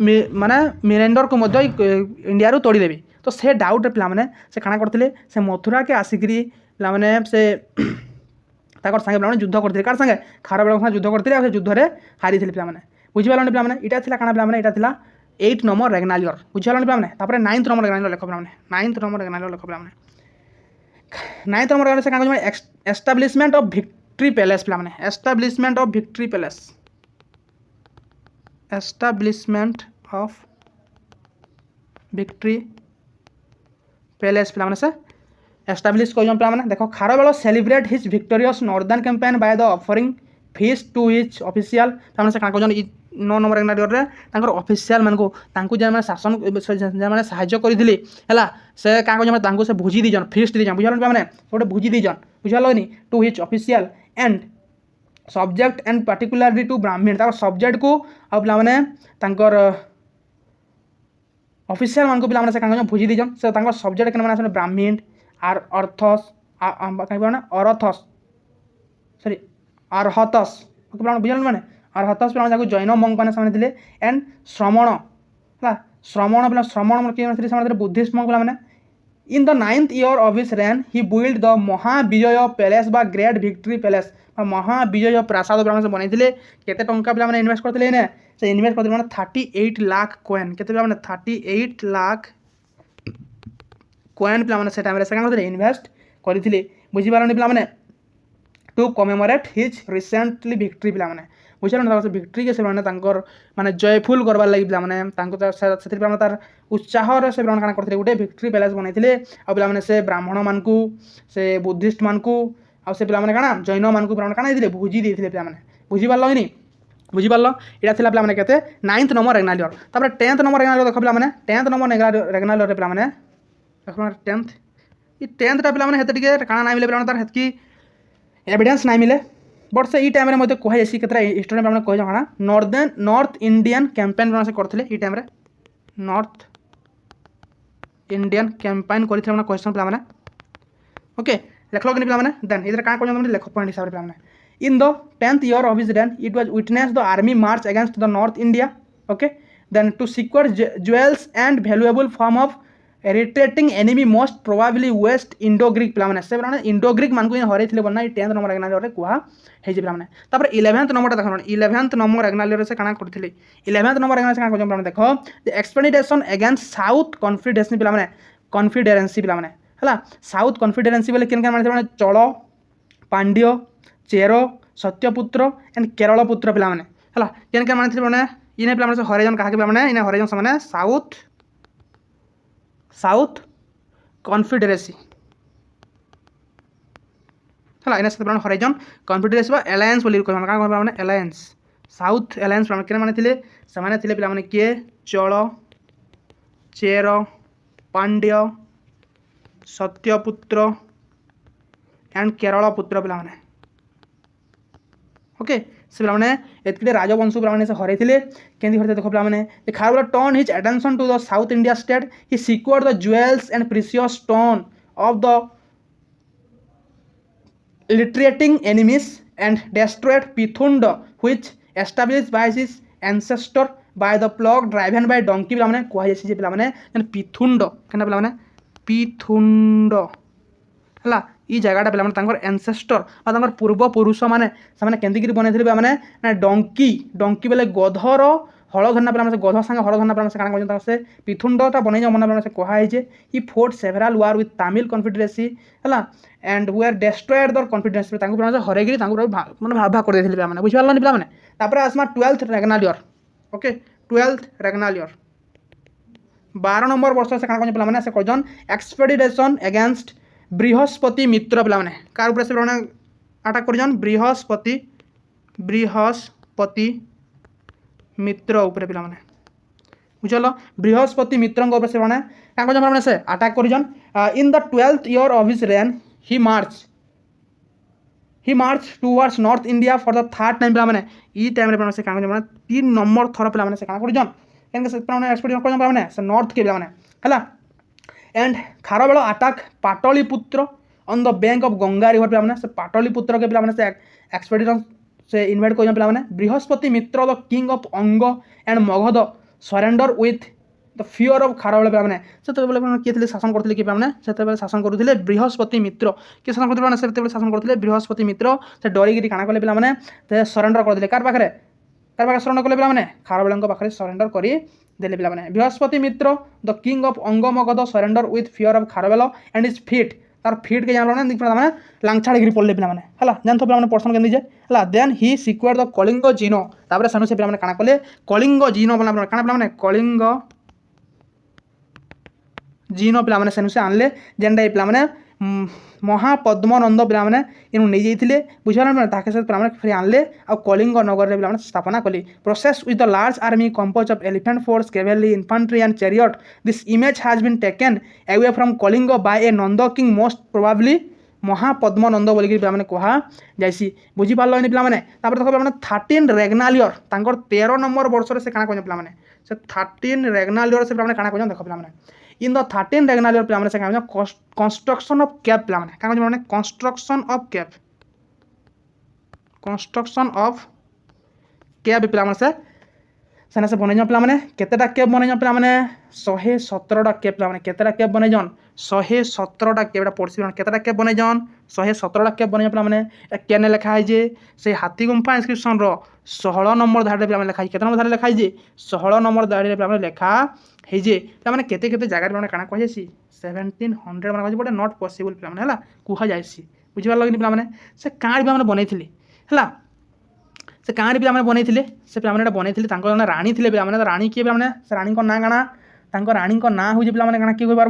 माने मिरेंडर को इंडिया रू तोड़देवी तो से डाउट पे से काଣା करते से मथुरा के आसिकी पे से संगे पे युद्ध करते कार संगे खारवेल संगे युद्ध करते से युद्ध में हारी थे पे बुझिपारे पे इटा काଣା पे इटा 8 नंबर रेगनालियर बुझिपारे पे 9th नंबर रेगनालियर लेख पे 9th नंबर रेगनालियर लेख पे 9th नंबर रेगनालियर से क्या एस्टाब्लिशमेंट ऑफ विक्ट्री पैलेस पे establishment of victory palace establishment of victory palace पे से एस्टाब्लिश कर देखो Kharavela celebrate his victorious northern campaign by the offering feast to his official से क्या 9 नंबर रेगनालियर ऑफिशियल मान को शासन मैंने साहाय्य करी है से क्या से भोजी दीजन फीस्ट दीजन बुझल पे गोटे भोजी दीजन बुझल to his official and subject and particularly to Brahmin subject को पे ऑफिशियल मान को पे क्या भोजी दीजन से सब्जेक्ट के ब्राह्मण आर अर्थस अरथस सॉरी अरहतस बुझल मैंने अरहतस पे जैन मंक मैंने एंड श्रमण है श्रमण श्रमण किए बुद्धिस्ट मंक मैंने in the 9th year of his reign he build the Mahavijaya palace बा great victory palace Mahavijaya Prasada पे बनई केते टंका पे इन्वेस्ट करते हैं से इन्वेस्ट करते 38 लाख कॉइन केते 38 लाख कॉइन पे से टाइम से इन्वेस्ट करते बुझिपारे पे to commemorate his recently victory पे बुझे विक्ट्री के से माने जयफुल करवार लगे पे तार उत्साह से क्या करते गोटे विक्ट्री पैलेस बनई पे से ब्राह्मण मान से बुद्धिस्ट मान से पे क्या जैन मान को क्या भोजी देते पे बुझिपार कि बुझिपार यहाँ पे के 9th नंबर रेगनालियर 10th नंबर रेगनालियर देख पे 10th नंबर रेगनालियर पे देख 10th ये 10th पे क्या ना मिले पे तार हेतकी एविडेंस नहीं मिले बट से टाइम में मतलब कह हिस्टोरी में कह नॉर्थ इंडियन कैंपेन से करते ये टाइम नॉर्थ इंडियन कैंपेन करते क्वेश्चन पे ओके लेख लगे पे देन इधर क्या कर लेख पॉइंट हिसाब से पे in the 10th year of his reign it was witness the army march against the north India okay then to secure jewels and valuable form of retreating enemy most probably west Indo Greek पे से इंडो ग्रीक मान को हर बोलना 10th नंबर रेगनालियर कहुए पे 11th नंबर देख 11th नंबर रेगनालियर से क्या करते 11th नंबर रेगनालियर से देख एक्सपेडिशन अगेंस्ट साउथ कॉन्फिडेंसी पे कॉन्फिडेरेंसी पे है साउथ कॉन्फिडेरेंसी बोले किन माने चल पांड्य चेरो सत्यपुत्र एंड केरल पुत्र पे है किन माने इन्हें पे हरेजन क्या पे हरेजन से साउथ कॉन्फिडेरेसी है इन से हरेजन कॉन्फिडेरेसी एलायंस बोली क्या एलायंस साउथ एलायंस के पे किए चल चेर पांड्य सत्यपुत्र एंड केरल पुत्र पे ओके से पे राजवंश पे से हर केंदी हरते देख पे Kharavela turn his attention to the south India state he secured the jewels and precious stone of the retreating enemies and destroyed Pithunda which establish by his ancestor by the plug driven by donkey पिला माने कुहा जायछि जे पिला माने पिथुंड केना पिला माने पिथुंड हला ई जगहटा पिला माने तांकर एंसेस्टर बा तांकर पूर्व पुरुष माने से केंदिगिरी बनैथिले पिला माने ना डंकी डंकी बेले गधर हल धरना पिला माने गध संग हल धरना पिला से काना कहन से पिथुंडटा बनै जा मन से कुहा है जे he fought several war with Tamil confederacy हला and we are destroyed the confidence तांको पिला हरेगिरी तांको माने भाग कर देथिले पिला माने बुझि पारलनि पिला माने तापर आसमा 12th रेगनालियर ओके 12th रेगनालियर 12 नंबर वर्ष से काना कहन पिला माने से कहजन एक्सपेडिशन अगेंस्ट बृहस्पति मित्र पिला माने कार ऊपर से माने अटैक करजन बृहस्पति मित्र ऊपर पिला माने बुझल बृहस्पति मित्र ऊपर से माने का कहजन माने से अटैक करजन in the 12th year of his reign he march towards north India for the third time पिला माने ई टाइम रे पिला से का कहजन माने 3 नंबर थर पिला माने से का करजन केन से पिला माने एक्सपेडिशन करजन पिला माने से नॉर्थ के पिला माने हला and Kharavela attack Pataliputra on the bank of Ganga river पिला माने से पाटलिपुत्र के पिला माने से एक्सपेडिशन से इन्वाइट कर पिला माने बृहस्पति मित्र द किंग ऑफ अंग and Magadh surrender with the fear of Kharavela पिला माने से बेले किए थे शासन करथिले कि पिला माने से बेले शासन करुथिले बृहस्पति मित्र के शासन करथिले माने से बेले शासन करथिले बृहस्पति मित्र से डरिगिरी काना कले पिला माने ते सरेंडर कर दिले कार पाखरे सरेंडर कले पिला माने खारबेल पाखरे सरेंडर करी देले पिला माने बृहस्पति मित्र द किंग ऑफ अंग Magadh surrender with fear of Kharavela and is feet तार फीट के जानलो ना पिला माने लांगछाड़ी गिरी पड़ले पिला माने हला जान तो पिला माने पर्सन केंदी जे हला then he secured the Kalinga जीनो तापर सानु से पिला माने काना कले कलिंग जीनो बना काना पिला माने कलिंग जीनो पिला माने सानु से आनले जेंडा पिला माने महापद्मनंद पिला माने इनु नै जाइथिले बुझाला माने ताके से पिला माने फिर आनले आ कलिंग नगर रे पिला माने स्थापना कली process with the large army composed of elephant force cavalry infantry and chariot this image has been taken away from Kalinga by a Nanda king most probably Mahapadmananda बोली पिला माने कहा जाइसी बुझी पारलो नि पिला माने तापर देखो पिला माने 13 रेगनालियर तांकर 13 नंबर वर्ष रे से काना कहन पिला माने से 13 रेगनालियर से पिला माने काना कहन देखो पिला माने इन द 13 रेगनालियर पिला माने से काना कंस्ट्रक्शन ऑफ कैप पिला माने काना माने कंस्ट्रक्शन ऑफ कैप पिला माने सेना से बनै पिला माने केतेटा कैप बनै पिला माने 117टा कैप पिला माने केतेटा कैप बनै जन 117टा कैपटा पड़सी केतेटा कैप बनै जन 117टा कैप बनै पिला माने केने लिखा है जे से हाथी गुंफा इंस्क्रिप्शन रो 16 नंबर धाड़ी पिला माने लिखा है केते नंबर धाड़ी लिखा है जे 16 नंबर धाड़ी पिला माने लिखा है जे पिला माने केते केते जगह माने काना कहि जासी 1700 माने कहि बट नॉट पॉसिबल पिला माने हला कुहा जायसी बुझि पार लगनी पिला माने से काड पिला माने बनैथिले हला से कहाँ पिला बन से पिला बन राणी थे पिला राणी किए पिला से राणी ना काना तांको राणी ना हूँ पिला काना किए कह पार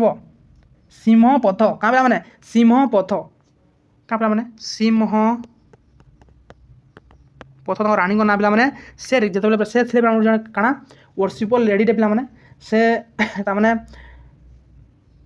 सिंहपथ क्या पिला सिंहपथ क्या पिला सिंहपथ राणी ना पिला से जो से थे जन काना वर्शिपल लेडी पिला से ताने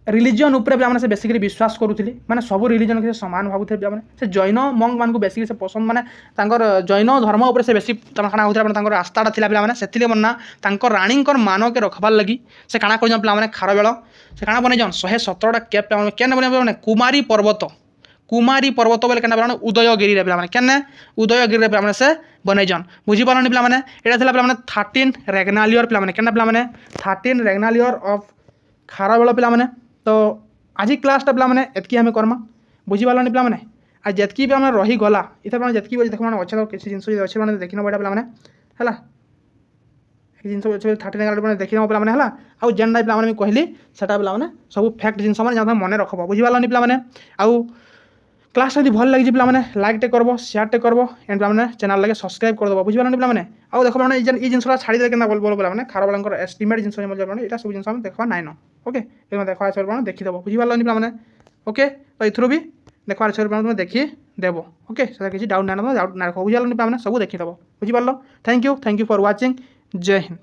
रिलीजन उपरे पिला से बेसिकली विश्वास करुले माने सब रिलीजन के समान भावुले पिला से जैन मंग मान को बेसिकली से पसंद माने तांकर जैन धर्म उपरे से बेसी काना होता तांकर आस्थाटा थिला पिला से मना तांकर राणी मान के रखबार लगी से काना कर पिला खारबेल से काना बनै जन 117टा कैप पिला केन बनै कुमारी पर्वत बोले केना पिला उदयगिरी रे पिला केने उदयगिरी रे पिला से बनै जन बुझी पारनी पिला एटा थिला पिला 13 रेगनालियर पिला केना पिला 13 रेगनालियर ऑफ खारबेल पिला तो आज क्लासटा पिला एतकी हमें करमा बुझी पारनी पिला आज जितकी भी आम रही गला इतना जितकी देख अच्छे किसी जिन अच्छे मैंने देखी नब पिला है जिन 13 मैंने देखी नब पिला है आउ जेनटा पिला कहली सेटा पिला सब फैक्ट जिन मन रखब बुझी पारनी पिला आउ क्लास यदि भल लगी पिला लाइक टे करब शेयर टे करब एंड पिला चैनल लगे सब्सक्राइब कर दब बुझी पारनी पिला आउ देख पाने ये जिनसा छाड़ी दे बोल पिला खारबेल एस्टिमेट जिन यहाँ सब जिन देखा नाइन ओके देखा देखीदेव बुझी पारनी पिला ओके तो इथर भी देखा तुम देखी देव ओके किसी डाउट ना डाउट ना रख बुझी पारनी पिला सब देखीदेव बुझी पार थैंक यू फॉर वाचिंग जय हिंद।